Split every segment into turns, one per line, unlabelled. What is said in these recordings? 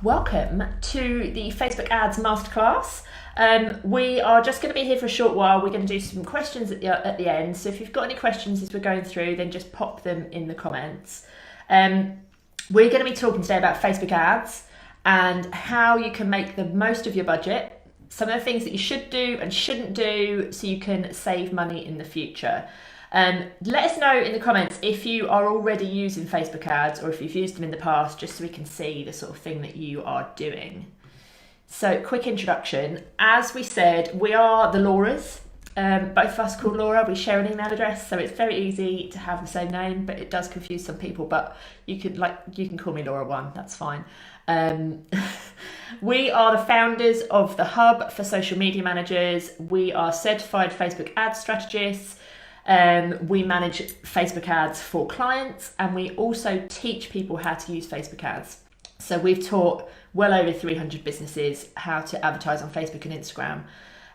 welcome to the Facebook Ads Masterclass. We are just going to be here for a short while. We're going to do some questions at the end. So if you've got any questions as we're going through, then just pop them in the comments. We're going to be talking today about Facebook ads and how you can make the most of your budget, some of the things that you should do and shouldn't do so you can save money in the future. Let us know in the comments if you are already using Facebook ads or if you've used them in the past, just so we can see the sort of thing that you are doing. So, quick introduction. As we said, we are the Lauras. Both of us called Laura. We share an email address, so it's very easy to have the same name, but it does confuse some people. But you can call me Laura One. That's fine. We are the founders of the Hub for Social Media Managers. We are certified Facebook ad strategists. We manage Facebook ads for clients, and we also teach people how to use Facebook ads. So we've taught well over 300 businesses how to advertise on Facebook and Instagram,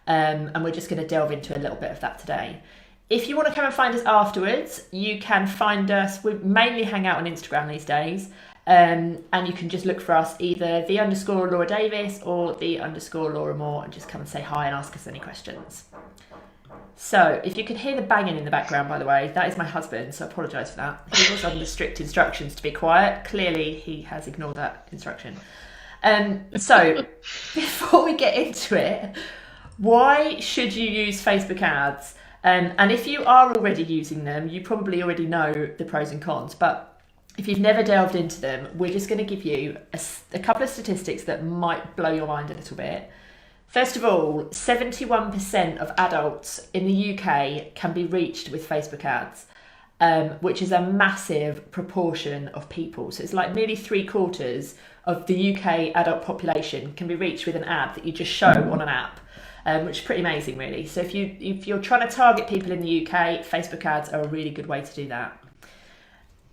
and we're just going to delve into a little bit of that today. If you want to come and find us afterwards, you can find us. We mainly hang out on Instagram these days, and you can just look for us either _Laura Davis or _Laura Moore, and just come and say hi and ask us any questions. So, if you can hear the banging in the background, by the way, that is my husband, so I apologise for that. He was under strict instructions to be quiet. Clearly, he has ignored that instruction. So, before we get into it, why should you use Facebook ads? And if you are already using them, you probably already know the pros and cons. But if you've never delved into them, we're just going to give you a couple of statistics that might blow your mind a little bit. First of all, 71% of adults in the UK can be reached with Facebook ads, which is a massive proportion of people. So it's like nearly 3/4 of the UK adult population can be reached with an ad that you just show on an app, which is pretty amazing, really. So if you're trying to target people in the UK, Facebook ads are a really good way to do that.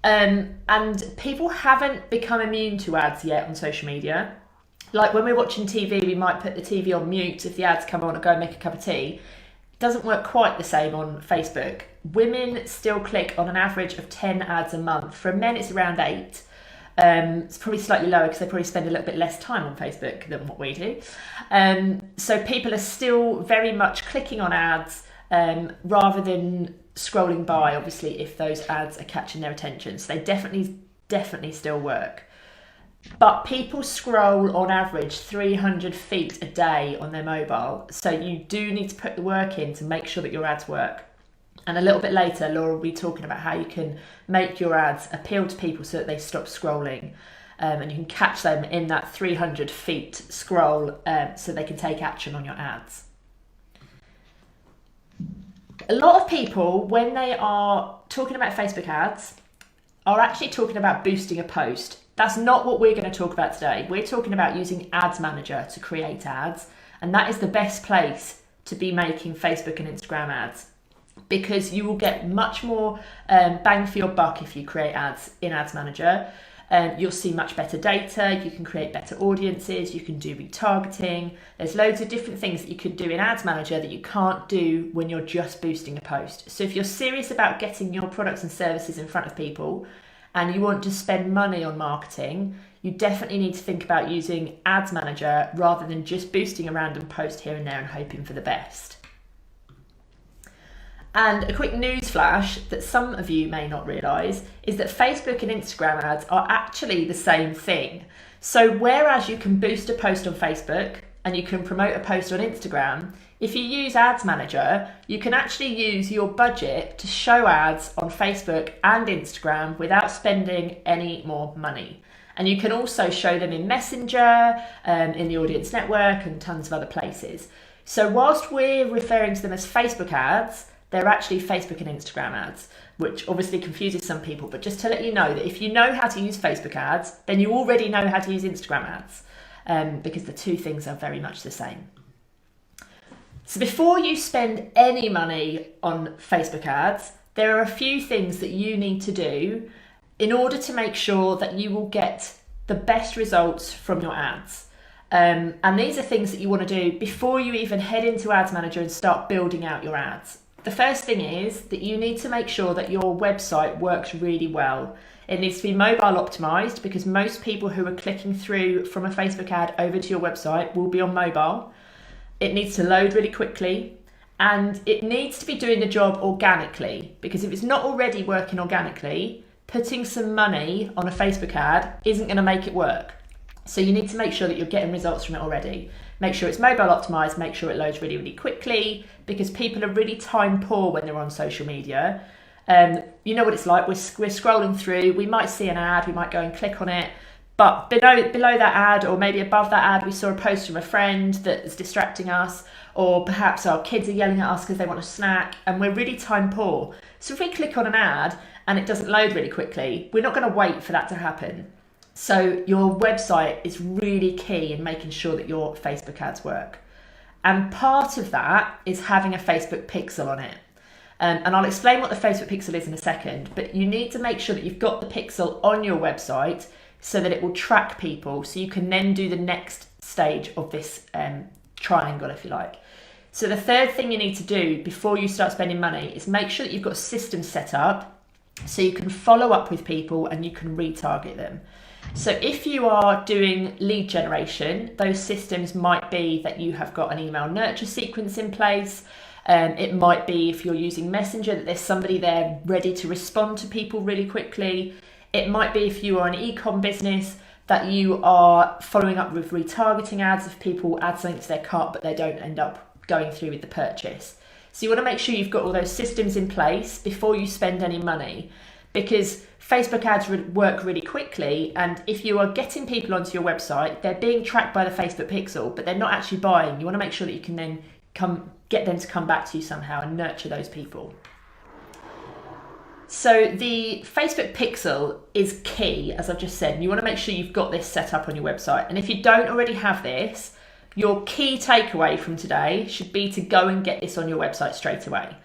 And people haven't become immune to ads yet on social media. Like when we're watching TV, we might put the TV on mute if the ads come on and go and make a cup of tea. It doesn't work quite the same on Facebook. Women still click on an average of 10 ads a month. For men, it's around 8. It's probably slightly lower because they probably spend a little bit less time on Facebook than what we do. So people are still very much clicking on ads rather than scrolling by, obviously, if those ads are catching their attention. So they definitely still work. But people scroll on average 300 feet a day on their mobile. So you do need to put the work in to make sure that your ads work. And a little bit later, Laura will be talking about how you can make your ads appeal to people so that they stop scrolling. And you can catch them in that 300 feet scroll so they can take action on your ads. A lot of people, when they are talking about Facebook ads, are actually talking about boosting a post. That's not what we're going to talk about today. We're talking about using Ads Manager to create ads, and that is the best place to be making Facebook and Instagram ads, because you will get much more bang for your buck if you create ads in Ads Manager. You'll see much better data, you can create better audiences, you can do retargeting. There's loads of different things that you could do in Ads Manager that you can't do when you're just boosting a post. So if you're serious about getting your products and services in front of people, and you want to spend money on marketing, you definitely need to think about using Ads Manager rather than just boosting a random post here and there and hoping for the best. And a quick news flash that some of you may not realise is that Facebook and Instagram ads are actually the same thing. So whereas you can boost a post on Facebook and you can promote a post on Instagram, if you use Ads Manager, you can actually use your budget to show ads on Facebook and Instagram without spending any more money. And you can also show them in Messenger, in the Audience Network, and tons of other places. So whilst we're referring to them as Facebook ads, they're actually Facebook and Instagram ads, which obviously confuses some people. But just to let you know that if you know how to use Facebook ads, then you already know how to use Instagram ads, because the two things are very much the same. So before you spend any money on Facebook ads, there are a few things that you need to do in order to make sure that you will get the best results from your ads. And these are things that you want to do before you even head into Ads Manager and start building out your ads. The first thing is that you need to make sure that your website works really well. It needs to be mobile optimized, because most people who are clicking through from a Facebook ad over to your website will be on mobile. It needs to load really quickly, and it needs to be doing the job organically, because if it's not already working organically, putting some money on a Facebook ad isn't going to make it work. So you need to make sure that you're getting results from it already. Make sure it's mobile optimized, make sure it loads really, really quickly, because people are really time poor when they're on social media. You know what it's like, we're scrolling through, we might see an ad, we might go and click on it, but below that ad, or maybe above that ad, we saw a post from a friend that is distracting us, or perhaps our kids are yelling at us because they want a snack, and we're really time poor. So if we click on an ad and it doesn't load really quickly, we're not going to wait for that to happen. So your website is really key in making sure that your Facebook ads work. And part of that is having a Facebook pixel on it. And I'll explain what the Facebook pixel is in a second, but you need to make sure that you've got the pixel on your website so that it will track people, so you can then do the next stage of this triangle, if you like. So the third thing you need to do before you start spending money is make sure that you've got systems set up so you can follow up with people and you can retarget them. So if you are doing lead generation, those systems might be that you have got an email nurture sequence in place. It might be, if you're using Messenger, that there's somebody there ready to respond to people really quickly. It might be, if you are an e-com business, that you are following up with retargeting ads if people add something to their cart but they don't end up going through with the purchase. So you want to make sure you've got all those systems in place before you spend any money, because Facebook ads work really quickly, and if you are getting people onto your website, they're being tracked by the Facebook pixel, but they're not actually buying. You want to make sure that you can then get them to come back to you somehow and nurture those people. So the Facebook pixel is key, as I've just said, and you want to make sure you've got this set up on your website. And if you don't already have this, your key takeaway from today should be to go and get this on your website straight away.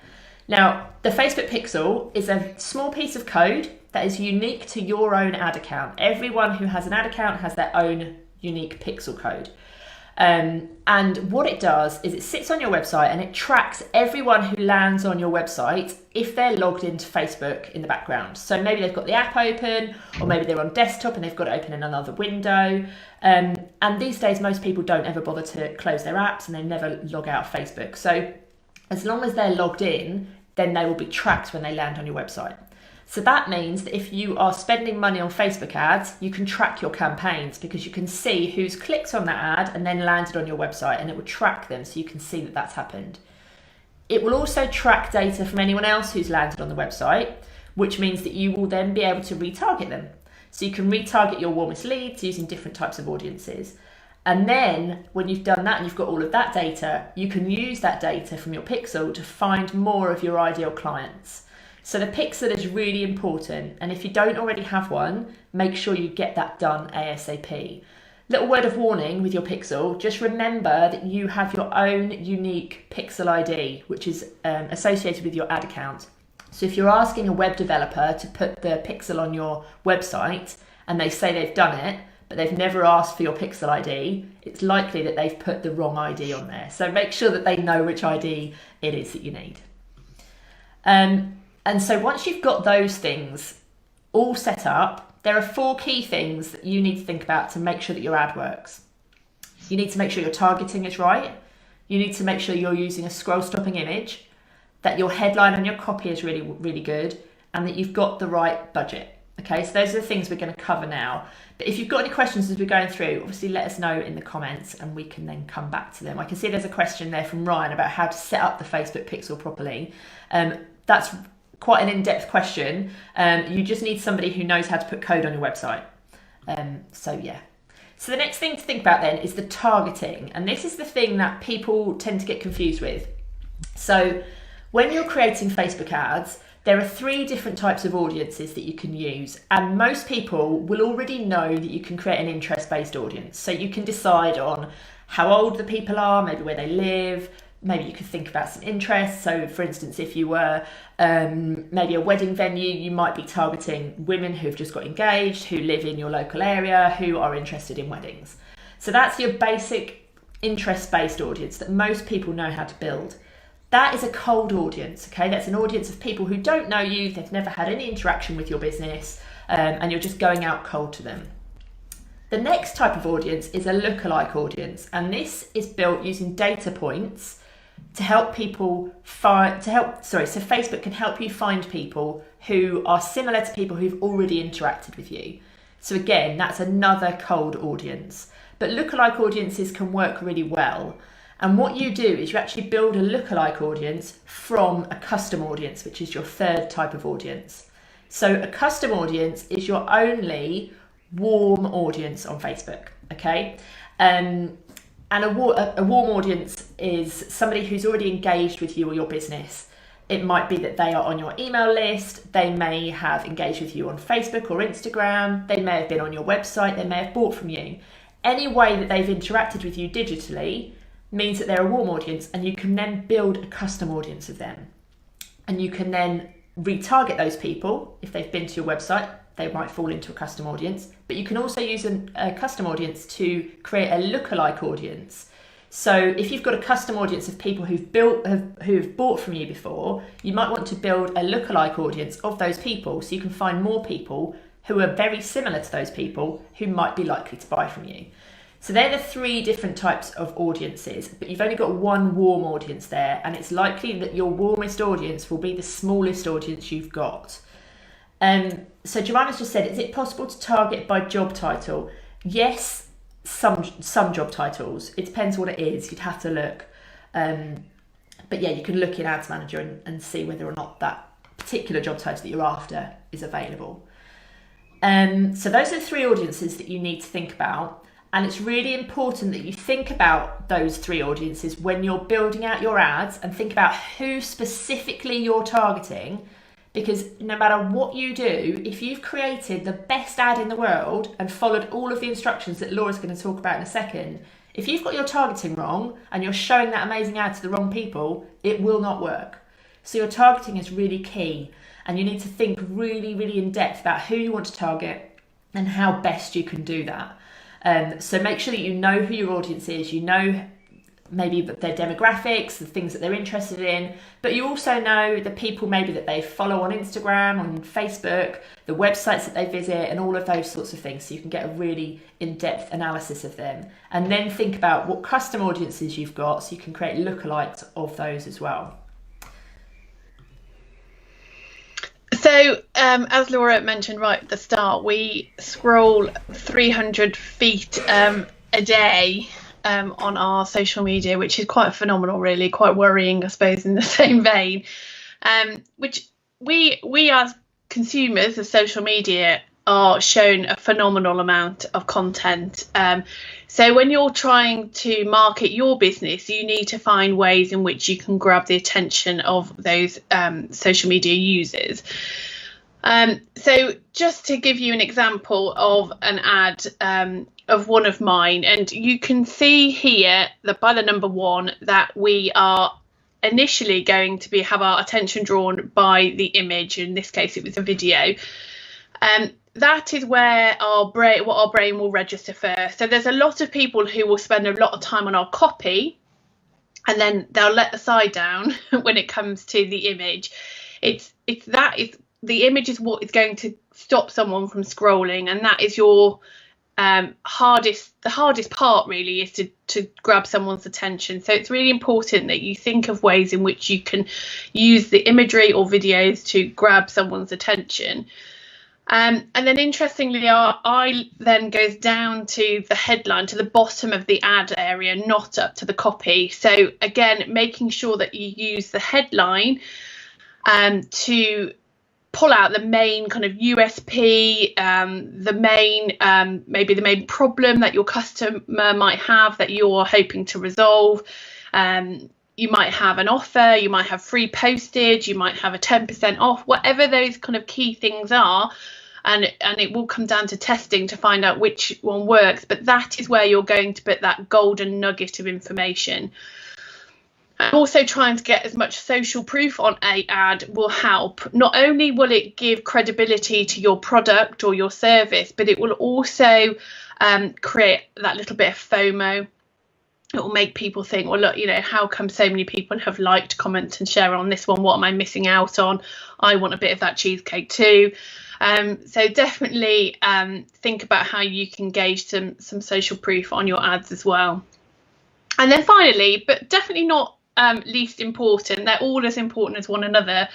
Now, the Facebook pixel is a small piece of code that is unique to your own ad account. Everyone who has an ad account has their own unique pixel code. And what it does is it sits on your website and it tracks everyone who lands on your website if they're logged into Facebook in the background. So maybe they've got the app open, or maybe they're on desktop and they've got it open in another window. And these days, most people don't ever bother to close their apps and they never log out of Facebook. So as long as they're logged in, then they will be tracked when they land on your website. So that means that if you are spending money on Facebook ads, you can track your campaigns, because you can see who's clicked on that ad and then landed on your website, and it will track them so you can see that that's happened. It will also track data from anyone else who's landed on the website, which means that you will then be able to retarget them. So you can retarget your warmest leads using different types of audiences. And then when you've done that and you've got all of that data, you can use that data from your pixel to find more of your ideal clients. So the pixel is really important, and if you don't already have one, make sure you get that done ASAP. Little word of warning with your pixel, just remember that you have your own unique pixel ID, which is associated with your ad account. So if you're asking a web developer to put the pixel on your website and they say they've done it, but they've never asked for your pixel ID, it's likely that they've put the wrong ID on there. So make sure that they know which ID it is that you need. And so once you've got those things all set up, there are 4 key things that you need to think about to make sure that your ad works. You need to make sure your targeting is right. You need to make sure you're using a scroll stopping image, that your headline and your copy is really, really good, and that you've got the right budget. Okay, so those are the things we're going to cover now. But if you've got any questions as we're going through, obviously let us know in the comments and we can then come back to them. I can see there's a question there from Ryan about how to set up the Facebook pixel properly. That's quite an in-depth question. You just need somebody who knows how to put code on your website. So the next thing to think about then is the targeting. And this is the thing that people tend to get confused with. So when you're creating Facebook ads, there are 3 different types of audiences that you can use, and most people will already know that you can create an interest-based audience. So you can decide on how old the people are, maybe where they live, maybe you could think about some interests. So for instance, if you were maybe a wedding venue, you might be targeting women who've just got engaged, who live in your local area, who are interested in weddings. So that's your basic interest-based audience that most people know how to build. That is a cold audience, okay? That's an audience of people who don't know you, they've never had any interaction with your business, and you're just going out cold to them. The next type of audience is a lookalike audience, and this is built using data points to help people find, so Facebook can help you find people who are similar to people who've already interacted with you. So again, that's another cold audience. But lookalike audiences can work really well. And what you do is you actually build a lookalike audience from a custom audience, which is your third type of audience. So a custom audience is your only warm audience on Facebook, okay? And a warm audience is somebody who's already engaged with you or your business. It might be that they are on your email list, they may have engaged with you on Facebook or Instagram, they may have been on your website, they may have bought from you. Any way that they've interacted with you digitally means that they're a warm audience, and you can then build a custom audience of them. And you can then retarget those people. If they've been to your website, they might fall into a custom audience, but you can also use a custom audience to create a lookalike audience. So if you've got a custom audience of people who've bought from you before, you might want to build a lookalike audience of those people, so you can find more people who are very similar to those people who might be likely to buy from you. So they're the three different types of audiences, but you've only got one warm audience there, and it's likely that your warmest audience will be the smallest audience you've got. So Jemima's just said, is it possible to target by job title? Yes, some job titles. It depends what it is. You'd have to look. But yeah, you can look in Ads Manager and see whether or not that particular job title that you're after is available. So those are the three audiences that you need to think about. And it's really important that you think about those three audiences when you're building out your ads, and think about who specifically you're targeting. Because no matter what you do, if you've created the best ad in the world and followed all of the instructions that Laura's going to talk about in a second, if you've got your targeting wrong and you're showing that amazing ad to the wrong people, it will not work. So your targeting is really key, and you need to think really, really in depth about who you want to target and how best you can do that. So make sure that you know who your audience is, you know maybe their demographics, the things that they're interested in, but you also know the people maybe that they follow on Instagram, on Facebook, the websites that they visit, and all of those sorts of things, so you can get a really in-depth analysis of them. And then think about what custom audiences you've got, so you can create lookalikes of those as well.
So as Laura mentioned right at the start, we scroll 300 feet a day on our social media, which is quite phenomenal, really, quite worrying, I suppose, in the same vein, which we as consumers of social media are shown a phenomenal amount of content. So when you're trying to market your business, you need to find ways in which you can grab the attention of those social media users. So just to give you an example of an ad of one of mine, and you can see here that by the number one that we are initially going to have our attention drawn by the image. In this case, it was a video. That is where our brain will register first. So there's a lot of people who will spend a lot of time on our copy, and then they'll let the side down when it comes to the image. The image is what is going to stop someone from scrolling, and that is your the hardest part, really, is to grab someone's attention. So it's really important that you think of ways in which you can use the imagery or videos to grab someone's attention. And then interestingly, our eye then goes down to the headline, to the bottom of the ad area, not up to the copy. So again, making sure that you use the headline to pull out the main kind of USP, maybe the main problem that your customer might have that you're hoping to resolve. You might have an offer, you might have free postage, you might have a 10% off, whatever those kind of key things are. And it will come down to testing to find out which one works. But that is where you're going to put that golden nugget of information. And also trying to get as much social proof on an ad will help. Not only will it give credibility to your product or your service, but it will also create that little bit of FOMO. it will make people think, well, look, how come so many people have liked, comment and share on this one? What am I missing out on? I want a bit of that cheesecake too. So definitely think about how you can gauge some social proof on your ads as well. And then finally, but definitely not least important, they're all as important as one another,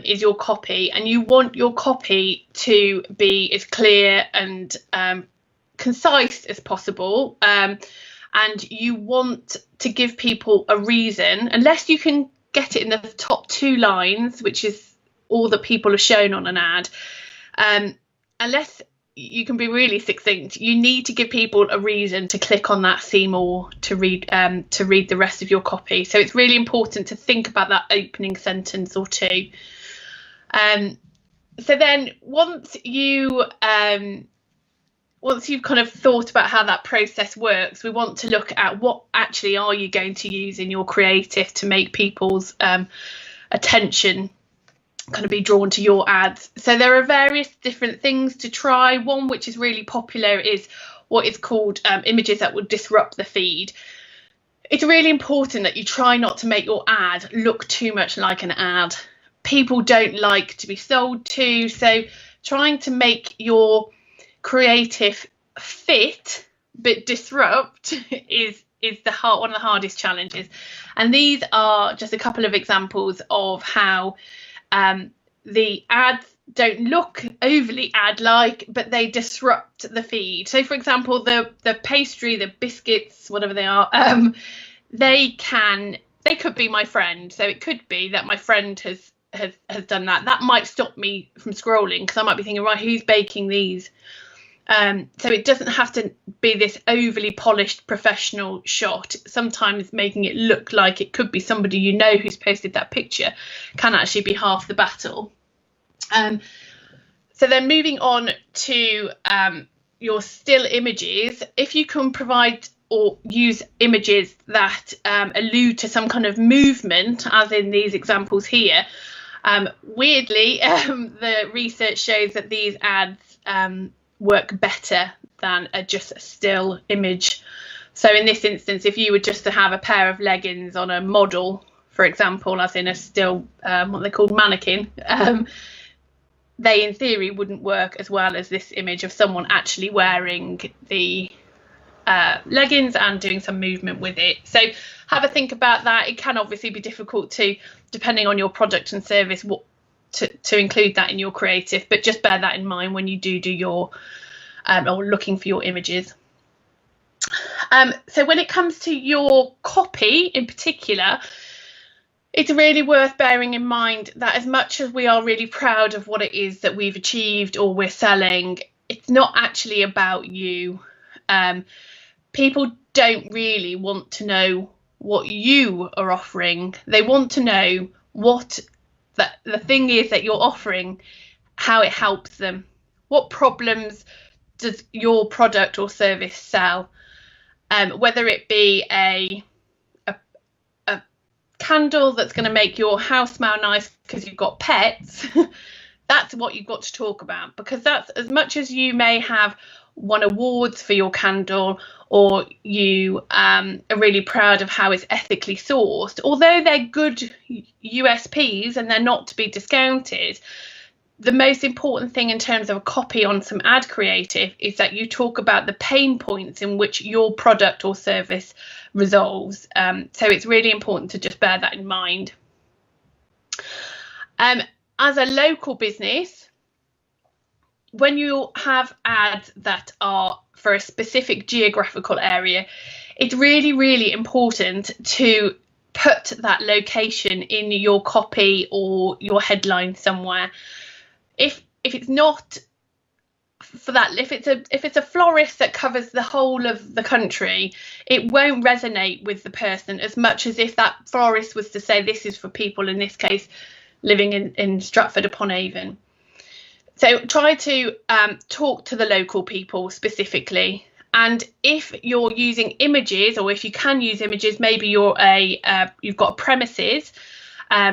is your copy. And you want your copy to be as clear and concise as possible. And you want to give people a reason, unless you can get it in the top 2 lines, which is all that people are shown on an ad. Unless you can be really succinct, you need to give people a reason to click on that, see more, to read the rest of your copy. So it's really important to think about that opening sentence or 2. So then once you've kind of thought about how that process works, we want to look at what actually are you going to use in your creative to make people's attention kind of be drawn to your ads. So there are various different things to try. One which is really popular is what is called images that will disrupt the feed. It's really important that you try not to make your ad look too much like an ad. People don't like to be sold to, so trying to make your creative fit but disrupt is one of the hardest challenges. And these are just a couple of examples of how the ads don't look overly ad-like, but they disrupt the feed. So for example, the pastry, the biscuits, whatever they are, they could be my friend. So it could be that my friend has done that. That might stop me from scrolling, because I might be thinking, right, who's baking these? So it doesn't have to be this overly polished professional shot. Sometimes making it look like it could be somebody who's posted that picture can actually be half the battle. So then moving on to your still images, if you can provide or use images that allude to some kind of movement, as in these examples here, weirdly, the research shows that these ads work better than just a still image. So in this instance, if you were just to have a pair of leggings on a model, for example, as in a still, what they call mannequin, they in theory wouldn't work as well as this image of someone actually wearing the leggings and doing some movement with it. So have a think about that. It can obviously be difficult to, depending on your product and service, to include that in your creative, but just bear that in mind when you do your or looking for your images. So when it comes to your copy in particular, it's really worth bearing in mind that as much as we are really proud of what it is that we've achieved or we're selling, it's not actually about you. People don't really want to know what you are offering. They want to know what the thing is that you're offering, how it helps them. What problems does your product or service sell? Whether it be a candle that's going to make your house smell nice because you've got pets, that's what you've got to talk about, because that's, as much as you may have won awards for your candle, or you are really proud of how it's ethically sourced, although they're good USPs and they're not to be discounted, the most important thing in terms of a copy on some ad creative is that you talk about the pain points in which your product or service resolves. So it's really important to just bear that in mind. As a local business, when you have ads that are for a specific geographical area, it's really, really important to put that location in your copy or your headline somewhere. If it's not for that, if it's a florist that covers the whole of the country, it won't resonate with the person as much as if that florist was to say this is for people, in this case, living in Stratford upon Avon. So try to talk to the local people specifically. And if you're using images, or if you can use images, maybe you've got premises,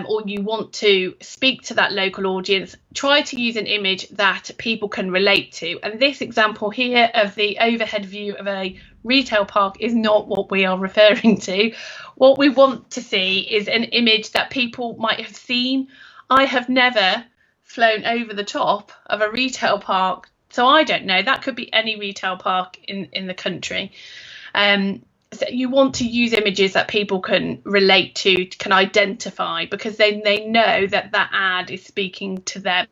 or you want to speak to that local audience, try to use an image that people can relate to. And this example here of the overhead view of a retail park is not what we are referring to. What we want to see is an image that people might have seen. I have never flown over the top of a retail park, so I don't know. That could be any retail park in the country. So you want to use images that people can relate to, can identify, because they know that that ad is speaking to them.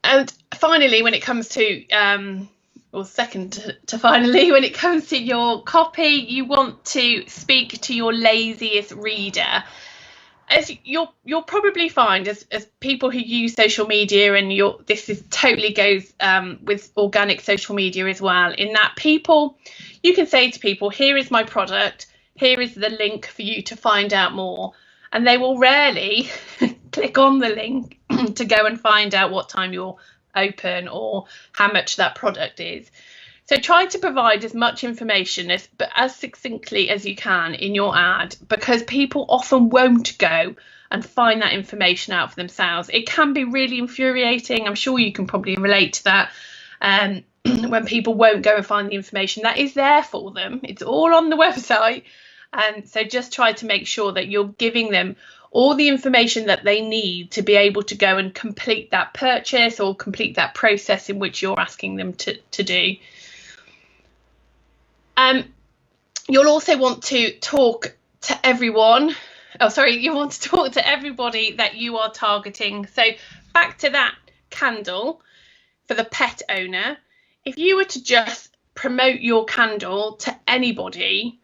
And finally, when it comes to, or second to finally, when it comes to your copy, you want to speak to your laziest reader. As you'll probably find, as people who use social media, and this is totally goes with organic social media as well, in that you can say to people, here is my product, here is the link for you to find out more, and they will rarely click on the link to go and find out what time you're open or how much that product is. So try to provide as much information but as succinctly as you can in your ad, because people often won't go and find that information out for themselves. It can be really infuriating. I'm sure you can probably relate to that. When people won't go and find the information that is there for them. It's all on the website. And so just try to make sure that you're giving them all the information that they need to be able to go and complete that purchase or complete that process in which you're asking them to do. You'll also want to talk to everyone. You want to talk to everybody that you are targeting. So back to that candle for the pet owner. If you were to just promote your candle to anybody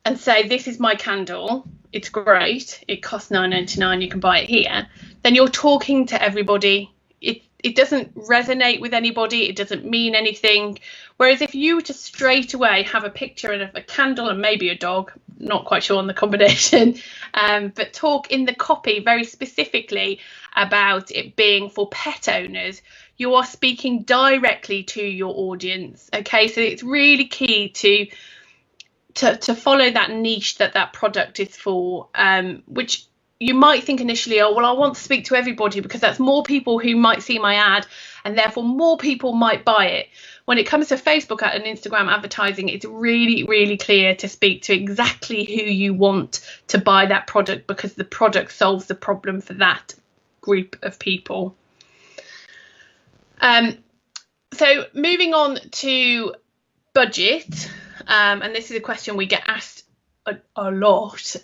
and say, this is my candle, it's great, it costs $9.99, you can buy it here, then you're talking to everybody. It doesn't resonate with anybody, it doesn't mean anything. Whereas if you were to straight away have a picture of a candle and maybe a dog, not quite sure on the combination, but talk in the copy very specifically about it being for pet owners, you are speaking directly to your audience. Okay, so it's really key to follow that niche that product is for, which you might think initially, oh, well, I want to speak to everybody because that's more people who might see my ad and therefore more people might buy it. When it comes to Facebook and Instagram advertising, it's really, really clear to speak to exactly who you want to buy that product, because the product solves the problem for that group of people. So moving on to budget, and this is a question we get asked a lot.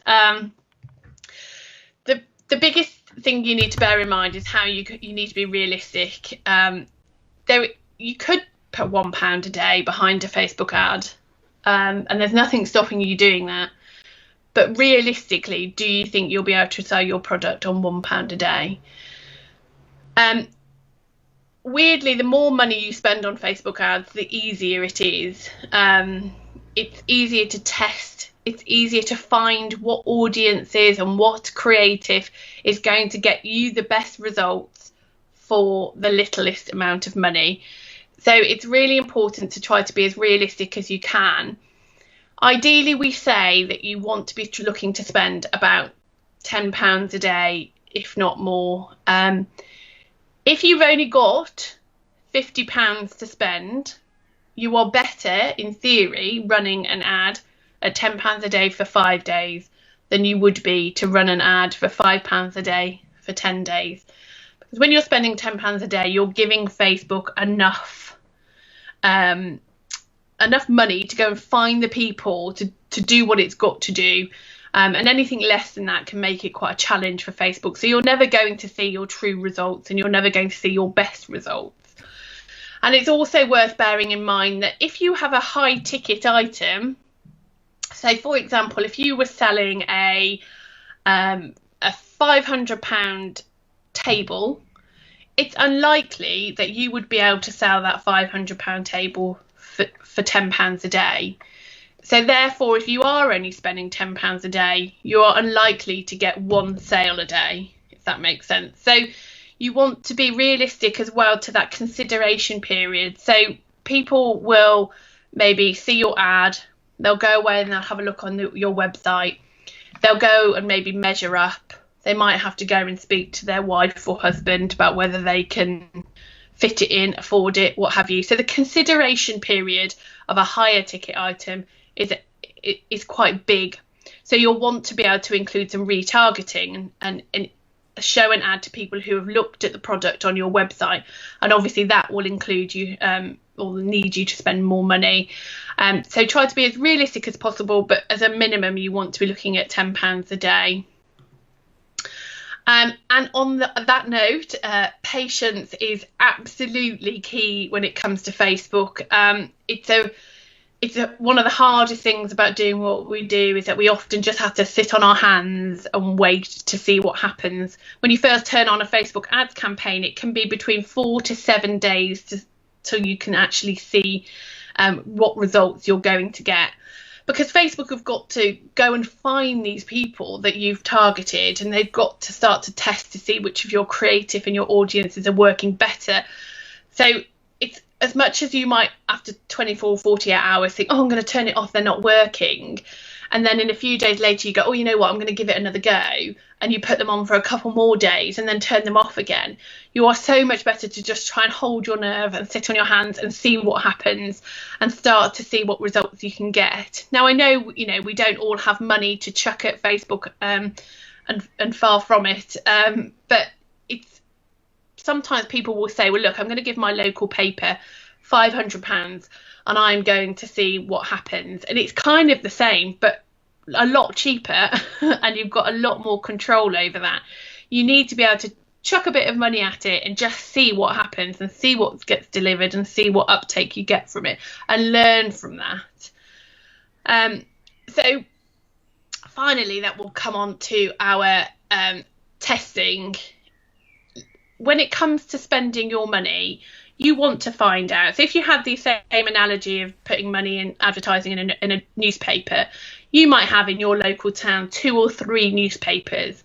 The biggest thing you need to bear in mind is how you need to be realistic. You could put £1 a day behind a Facebook ad, and there's nothing stopping you doing that. But realistically, do you think you'll be able to sell your product on £1 a day? Weirdly, the more money you spend on Facebook ads, the easier it is. It's easier to test. It's easier to find what audiences and what creative is going to get you the best results for the littlest amount of money. So it's really important to try to be as realistic as you can. Ideally, we say that you want to be looking to spend about £10 a day, if not more. If you've only got £50 to spend, you are better, in theory, running an ad at £10 a day for 5 days than you would be to run an ad for £5 a day for 10 days. Because when you're spending £10 a day, you're giving Facebook enough money to go and find the people to do what it's got to do. And anything less than that can make it quite a challenge for Facebook. So you're never going to see your true results, and you're never going to see your best results. And it's also worth bearing in mind that if you have a high ticket item, so for example, if you were selling a £500 table, it's unlikely that you would be able to sell that £500 table for £10 a day. So therefore, if you are only spending £10 a day, you are unlikely to get one sale a day, if that makes sense. So you want to be realistic as well to that consideration period. So people will maybe see your ad, they'll go away and they'll have a look on your website. they'll go and maybe measure up. They might have to go and speak to their wife or husband about whether they can fit it in, afford it, what have you. So the consideration period of a higher ticket item is quite big. So you'll want to be able to include some retargeting and show an ad to people who have looked at the product on your website. And obviously that will include you or need you to spend more money. So try to be as realistic as possible, but as a minimum, you want to be looking at £10 a day. And on that note, patience is absolutely key when it comes to Facebook. It's one of the hardest things about doing what we do is that we often just have to sit on our hands and wait to see what happens. When you first turn on a Facebook ads campaign, it can be between 4 to 7 days till you can actually see what results you're going to get. Because Facebook have got to go and find these people that you've targeted, and they've got to start to test to see which of your creative and your audiences are working better. So it's as much as you might after 24, 48 hours think, oh, I'm going to turn it off, they're not working. And then in a few days later you go, oh, you know what, I'm going to give it another go. And you put them on for a couple more days and then turn them off again. You are so much better to just try and hold your nerve and sit on your hands and see what happens and start to see what results you can get. Now, I know, we don't all have money to chuck at Facebook and far from it. But it's sometimes people will say, well, look, I'm going to give my local paper £500 and I'm going to see what happens. And it's kind of the same, but a lot cheaper, and you've got a lot more control over that. You need to be able to chuck a bit of money at it and just see what happens and see what gets delivered and see what uptake you get from it and learn from that. So finally, that will come on to our testing. When it comes to spending your money, you want to find out. So if you had the same analogy of putting money in advertising in a newspaper, you might have in your local town 2 or 3 newspapers.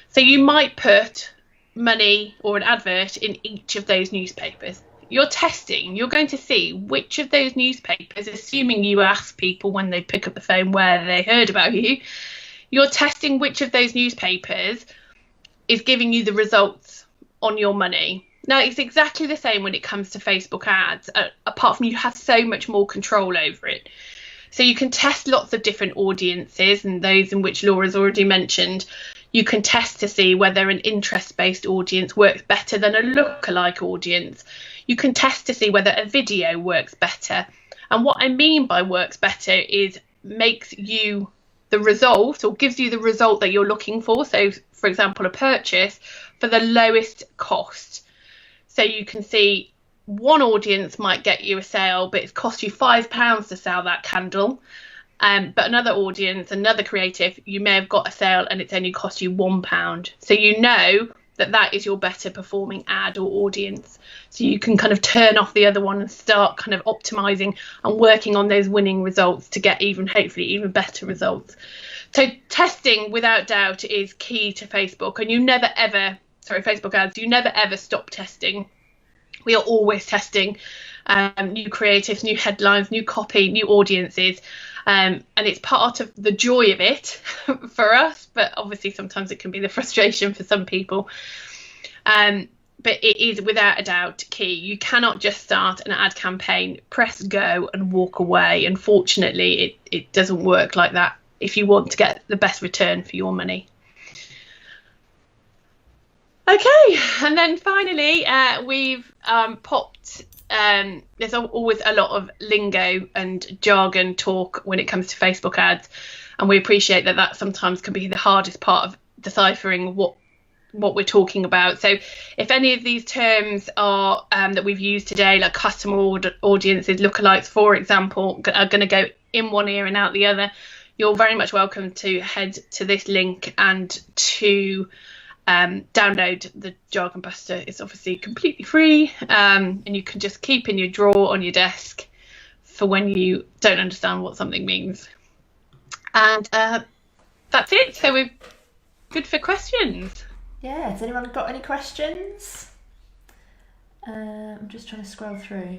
So you might put money or an advert in each of those newspapers. You're testing, you're going to see which of those newspapers, assuming you ask people when they pick up the phone where they heard about you, you're testing which of those newspapers is giving you the results on your money. Now, it's exactly the same when it comes to Facebook ads, apart from you have so much more control over it. So you can test lots of different audiences, and those in which Laura's already mentioned. You can test to see whether an interest-based audience works better than a lookalike audience. You can test to see whether a video works better. And what I mean by works better is makes you the result, or gives you the result that you're looking for. So, for example, a purchase for the lowest cost. So you can see one audience might get you a sale, but it's cost you £5 to sell that candle. But another audience, another creative, you may have got a sale and it's only cost you £1. So you know that is your better performing ad or audience. So you can kind of turn off the other one and start kind of optimizing and working on those winning results to get hopefully even better results. So testing, without doubt, is key to Facebook. And Facebook ads, you never ever stop testing. We are always testing new creatives, new headlines, new copy, new audiences. And it's part of the joy of it for us, but obviously sometimes it can be the frustration for some people. But it is without a doubt key. You cannot just start an ad campaign, press go and walk away. Unfortunately, it doesn't work like that if you want to get the best return for your money. Okay, and then finally, we've popped, there's always a lot of lingo and jargon talk when it comes to Facebook ads, and we appreciate that sometimes can be the hardest part of deciphering what we're talking about. So if any of these terms are that we've used today, like customer audiences, lookalikes, for example, are going to go in one ear and out the other, you're very much welcome to head to this link and to download the Jargon Buster. It's obviously completely free, and you can just keep in your drawer on your desk for when you don't understand what something means. And that's it. So we're good for questions.
Yeah, has anyone got any questions? I'm just trying to scroll through.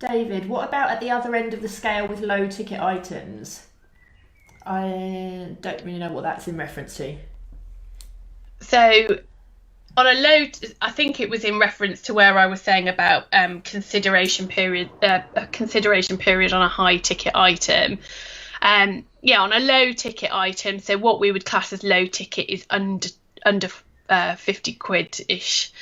David, what about at the other end of the scale with low ticket items? I don't really know what that's in reference to.
So on a low, I think it was in reference to where I was saying about consideration period on a high ticket item. Yeah, on a low ticket item, so what we would class as low ticket is under 50 quid ish.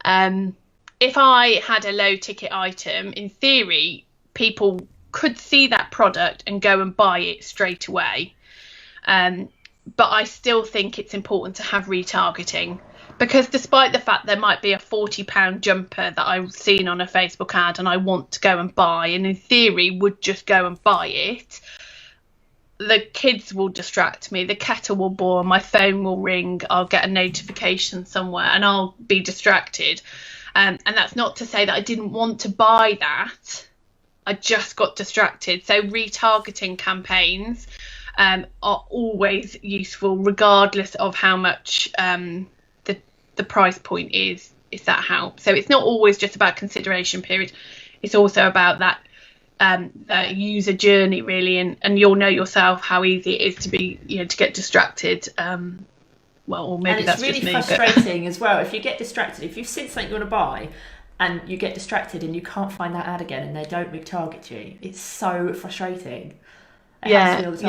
If I had a low ticket item, in theory, people could see that product and go and buy it straight away. But I still think it's important to have retargeting, because despite the fact there might be a £40 jumper that I've seen on a Facebook ad and I want to go and buy, and in theory would just go and buy it, the kids will distract me, the kettle will boil, my phone will ring, I'll get a notification somewhere and I'll be distracted. And that's not to say that I didn't want to buy that, I just got distracted. So retargeting campaigns are always useful, regardless of how much the price point is, if that helps. So it's not always just about consideration period, it's also about that user journey, really, and you'll know yourself how easy it is to be, to get distracted. Well, or maybe that's just me.
And it's really frustrating as well if you get distracted. If you've seen something you want to buy and you get distracted and you can't find that ad again and they don't retarget you, it's so frustrating. It happens to me all the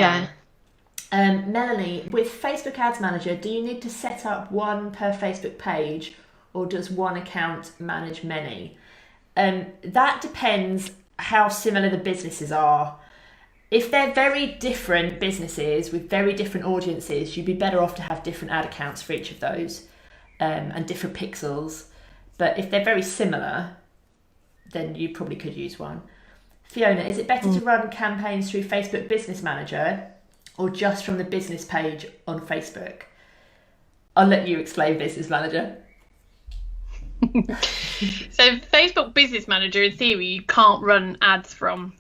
time. Melanie, with Facebook Ads Manager, do you need to set up one per Facebook page, or does one account manage many? That depends how similar the businesses are. If they're very different businesses with very different audiences, you'd be better off to have different ad accounts for each of those, and different pixels. But if they're very similar, then you probably could use one. Fiona, is it better to run campaigns through Facebook Business Manager or just from the business page on Facebook? I'll let you explain Business Manager.
So Facebook Business Manager, in theory, you can't run ads from.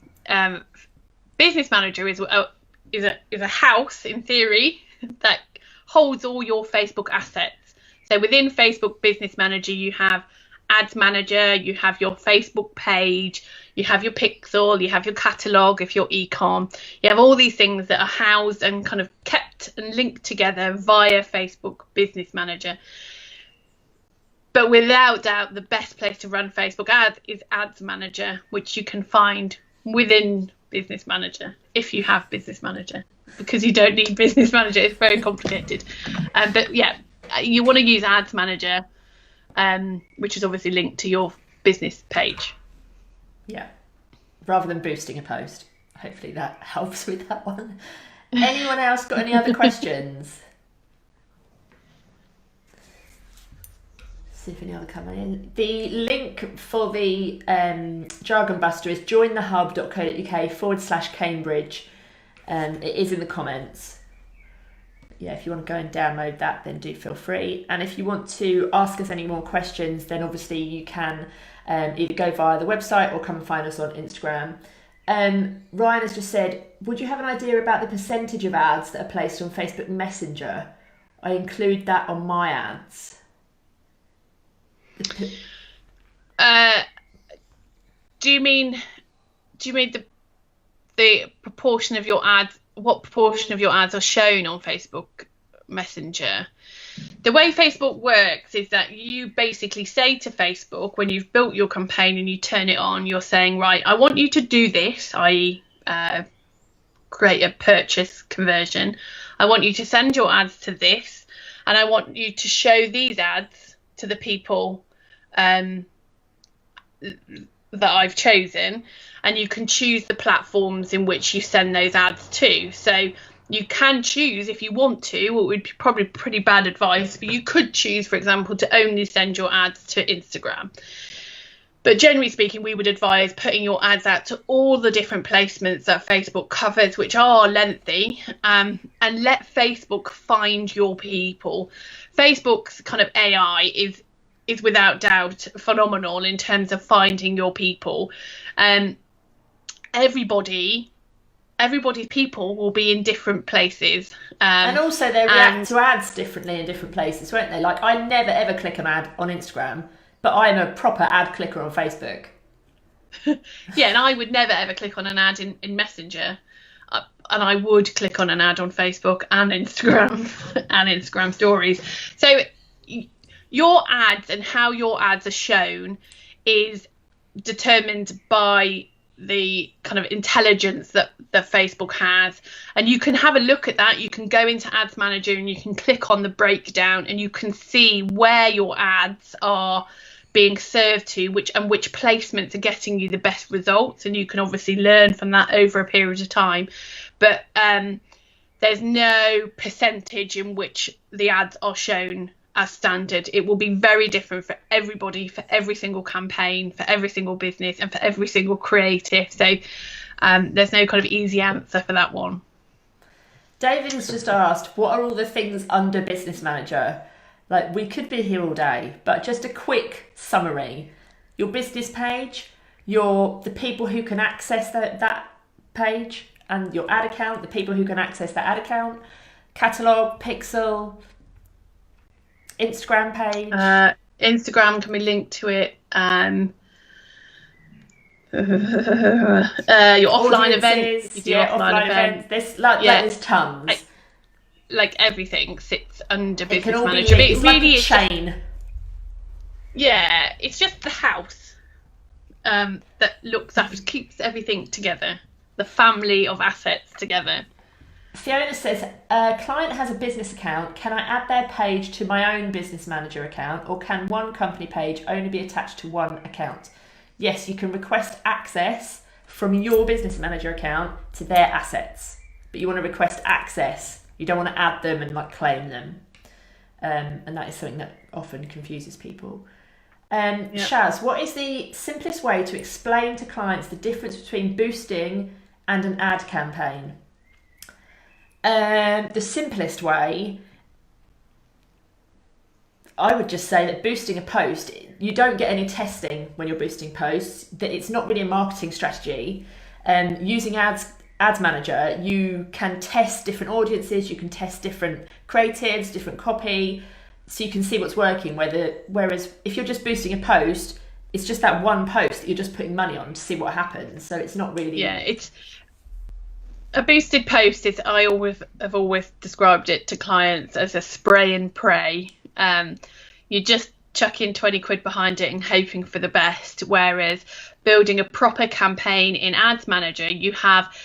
Business Manager is a house, in theory, that holds all your Facebook assets. So within Facebook Business Manager, you have Ads Manager, you have your Facebook page, you have your pixel, you have your catalogue if you're e-com. You have all these things that are housed and kind of kept and linked together via Facebook Business Manager. But without doubt, the best place to run Facebook ads is Ads Manager, which you can find within Business Manager if you have Business Manager, because you don't need Business Manager, it's very complicated. But yeah, you want to use Ads Manager, which is obviously linked to your business page.
Yeah, rather than boosting a post. Hopefully that helps with that one. Anyone else got any other questions? See if any other come in. The link for the Jargon Buster is jointhehub.co.uk/Cambridge. It is in the comments. Yeah, if you want to go and download that, then do feel free. And if you want to ask us any more questions, then obviously you can either go via the website or come and find us on Instagram. Ryan has just said, would you have an idea about the percentage of ads that are placed on Facebook Messenger? I include that on my ads.
Do you mean the proportion of your ads? What proportion of your ads are shown on Facebook Messenger? The way Facebook works is that you basically say to Facebook, when you've built your campaign and you turn it on, you're saying, right, I want you to do this, i.e. create a purchase conversion. I want you to send your ads to this, and I want you to show these ads to the people that I've chosen, and you can choose the platforms in which you send those ads to. So you can choose, if you want to, what would be probably pretty bad advice, but you could choose, for example, to only send your ads to Instagram. But generally speaking, we would advise putting your ads out to all the different placements that Facebook covers, which are lengthy, and let Facebook find your people. Facebook's kind of AI is without doubt phenomenal in terms of finding your people. Everybody's people will be in different places.
And also they react to ads differently in different places, won't they? Like, I never ever click an ad on Instagram, but I'm a proper ad clicker on Facebook.
Yeah, and I would never ever click on an ad in Messenger. and I would click on an ad on Facebook and Instagram and Instagram stories. So your ads and how your ads are shown is determined by the kind of intelligence that Facebook has, and you can have a look at that. You can go into Ads Manager and you can click on the breakdown and you can see where your ads are being served to, which placements are getting you the best results, and you can obviously learn from that over a period of time. But there's no percentage in which the ads are shown as standard. It will be very different for everybody, for every single campaign, for every single business, and for every single creative. So there's no kind of easy answer for that one.
David has just asked, what are all the things under Business Manager? Like, we could be here all day, but just a quick summary. Your business page, the people who can access that page, and your ad account, the people who can access that ad account, catalogue, pixel, Instagram page.
Instagram can be linked to it. Your offline events. You do offline events.
There's tons.
Like everything sits under Business
Manager.
It really is
like a chain.
Yeah, it's just the house that looks after, keeps everything together. The family of assets together.
Fiona says, a client has a business account. Can I add their page to my own Business Manager account, or can one company page only be attached to one account? Yes, you can request access from your Business Manager account to their assets, but you want to request access. You don't want to add them and claim them. And that is something that often confuses people. Shaz, what is the simplest way to explain to clients the difference between boosting and an ad campaign? The simplest way, I would just say that boosting a post, you don't get any testing when you're boosting posts. That it's not really a marketing strategy. Using Ads Manager, you can test different audiences, you can test different creatives, different copy, so you can see what's working. Whereas if you're just boosting a post, it's just that one post that you're just putting money on to see what happens. So it's not really.
Yeah, it's a boosted post. I have always described it to clients as a spray and pray. You just chuck in 20 quid behind it and hoping for the best. Whereas building a proper campaign in Ads Manager, you have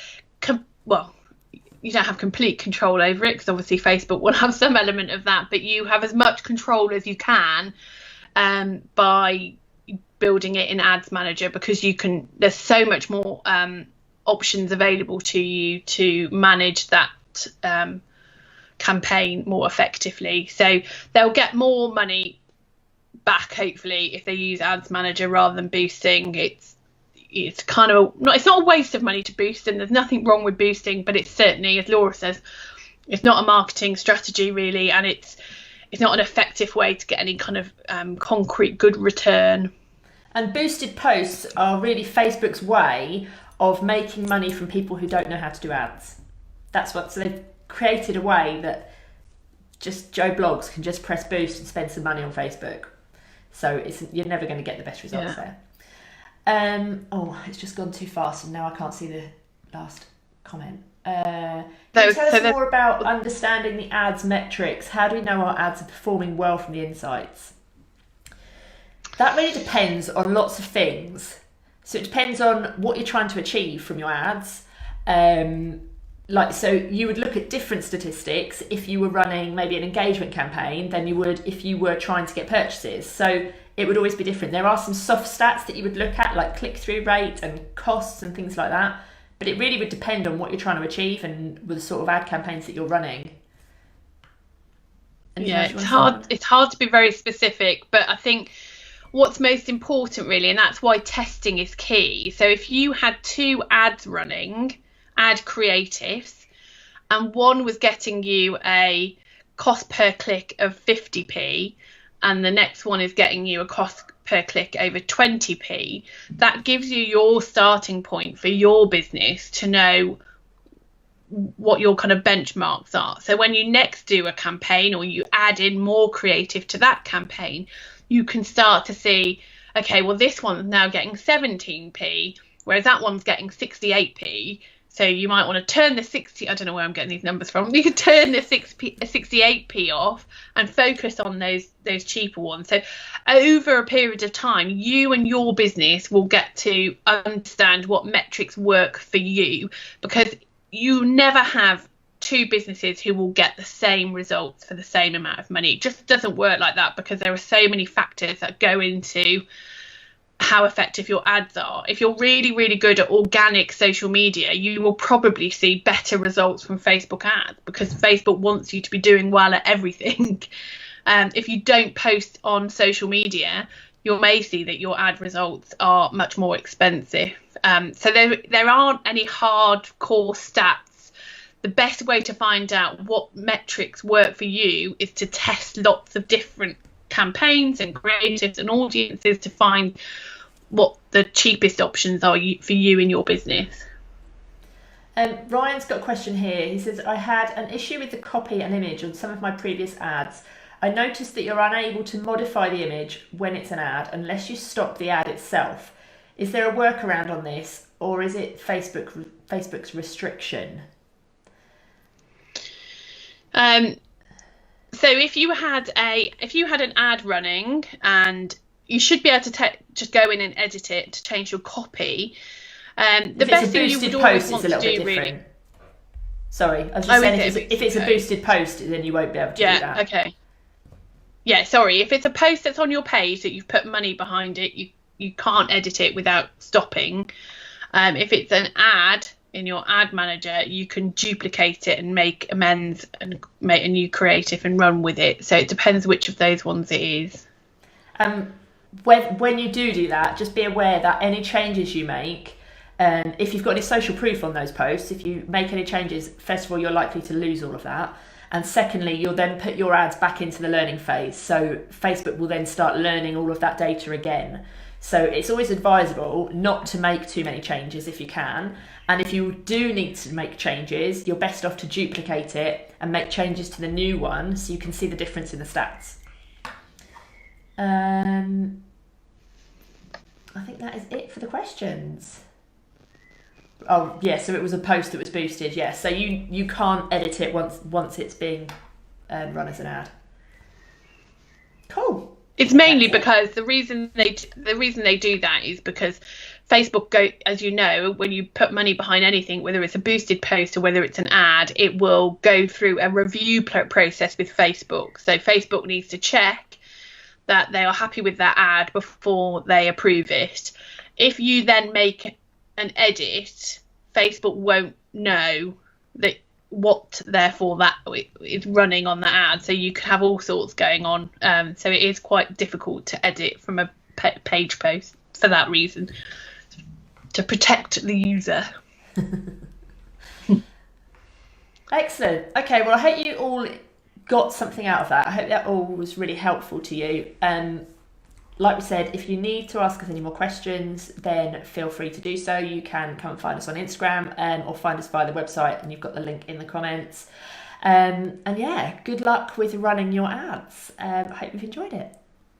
you don't have complete control over it, because obviously Facebook will have some element of that, but you have as much control as you can by building it in Ads Manager, because there's so much more options available to you to manage that campaign more effectively. So they'll get more money back, hopefully, if they use Ads Manager rather than boosting. It's kind of it's not a waste of money to boost, and there's nothing wrong with boosting, but it's certainly, as Laura says, it's not a marketing strategy really, and it's not an effective way to get any kind of concrete good return.
And boosted posts are really Facebook's way of making money from people who don't know how to do ads. So they've created a way that just Joe Blogs can just press boost and spend some money on Facebook. So you're never going to get the best results there. It's just gone too fast and now I can't see the last comment. Can you tell us more about understanding the ads metrics? How do we know our ads are performing well from the insights? That really depends on lots of things. So it depends on what you're trying to achieve from your ads. So you would look at different statistics if you were running maybe an engagement campaign than you would if you were trying to get purchases. So it would always be different. There are some soft stats that you would look at, like click-through rate and costs and things like that. But it really would depend on what you're trying to achieve and with the sort of ad campaigns that you're running.
It's hard to be very specific, but I think what's most important really, and that's why testing is key. So if you had two ads running, ad creatives, and one was getting you a cost per click of 50p, and the next one is getting you a cost per click over 20p, that gives you your starting point for your business to know what your kind of benchmarks are. So when you next do a campaign or you add in more creative to that campaign, you can start to see, okay, well, this one's now getting 17p, whereas that one's getting 68p. So you might want to turn the 60, I don't know where I'm getting these numbers from. You could turn the 68p off and focus on those cheaper ones. So over a period of time, you and your business will get to understand what metrics work for you, because you never have two businesses who will get the same results for the same amount of money. It just doesn't work like that, because there are so many factors that go into how effective your ads are. If you're really, really good at organic social media, you will probably see better results from Facebook ads, because Facebook wants you to be doing well at everything. If you don't post on social media, you may see that your ad results are much more expensive. So there aren't any hardcore stats. The best way to find out what metrics work for you is to test lots of different campaigns and creatives and audiences to find what the cheapest options are for you in your business.
Ryan's got a question here. He says, I had an issue with the copy and image on some of my previous ads. I noticed that you're unable to modify the image when it's an ad unless you stop the ad itself. Is there a workaround on this, or is it Facebook's restriction?
So if you had an ad running, and you should be able to just go in and edit it to change your copy. The best thing you would always want to do, really.
Sorry, I was just saying, if it's a boosted post, then you won't be able to do that.
Yeah, okay. Yeah, sorry. If it's a post that's on your page that you've put money behind it, you can't edit it without stopping. If it's an ad in your ad manager, you can duplicate it and make amends and make a new creative and run with it. So it depends which of those ones it is.
When you do that, just be aware that any changes you make, if you've got any social proof on those posts, if you make any changes, first of all, you're likely to lose all of that. And secondly, you'll then put your ads back into the learning phase. So Facebook will then start learning all of that data again. So it's always advisable not to make too many changes if you can. And if you do need to make changes, you're best off to duplicate it and make changes to the new one so you can see the difference in the stats. I think that is it for the questions. Oh yeah, so it was a post that was boosted. Yeah, so you can't edit it once it's being run as an ad. Cool.
It's mainly because the reason they do that is because Facebook as you know, when you put money behind anything, whether it's a boosted post or whether it's an ad, it will go through a review process with Facebook. So Facebook needs to check that they are happy with that ad before they approve it. If you then make an edit, Facebook won't know that therefore that is running on the ad. So you could have all sorts going on. So it is quite difficult to edit from a page post for that reason, to protect the user.
Excellent. Okay, well, I hope you all got something out of that. I hope that all was really helpful to you. Like we said, if you need to ask us any more questions, then feel free to do so. You can come and find us on Instagram or find us via the website, and you've got the link in the comments. And yeah, good luck with running your ads. I hope you've enjoyed it.